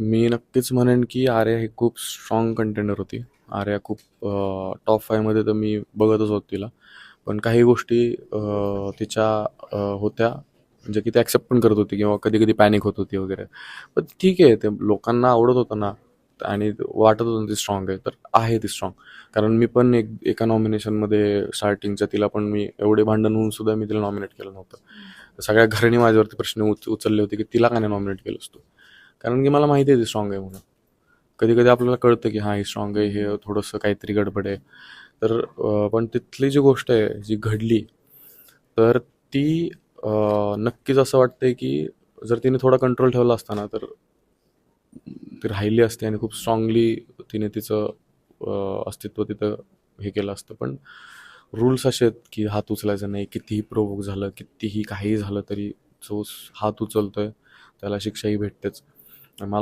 मी नक्कीच म्हणेन की आर्या ही खूप स्ट्रॉंग कंटेंडर होती. आर्या खूप टॉप 5 मध्ये तर मी बघतच होतो तिला. पण काही गोष्टी तिच्या होत्या म्हणजे की ती ॲक्सेप्ट पण करत होती किंवा कधी-कधी पॅनिक होत होती वगैरे. पण ठीक आहे, ते लोकांना आवडत होतं ना आणि वाटत होतं ना ती स्ट्रॉंग आहे, तर आहे ती स्ट्रॉंग. कारण मी पण एका नॉमिनेशनमध्ये स्टार्टिंगच्या तिला पण मी एवढे भांडण होऊन सुद्धा मी तिला नॉमिनेट केलं नव्हतं. सगळ्या घराने माझ्यावरती प्रश्न उचलले होते की तिला का नाही नॉमिनेट केलंस तू? कारण की मला माहिती आहे ती स्ट्रॉंग आहे म्हणून. कधी-कधी आपल्याला कळतं की हां, ही स्ट्रॉंग आहे, हे थोडंसं काहीतरी गडबड आहे. तर पण तिथली जी गोष्ट आहे, जी घडली, तर ती नक्कीच असं वाटतंय की जर तिने थोडा कंट्रोल ठेवला असता ना, तर ती राहिली असती आणि खूप स्ट्रॉंगली तिने तिचं अस्तित्व तिथं हे केलं असतं. पण रूल्स असे आहेत की हात उचलायचा नाही. कितीही प्रोव्होक झालं, कितीही काही झालं तरी जो हात उचलतोय त्याला शिक्षाही भेटतेच.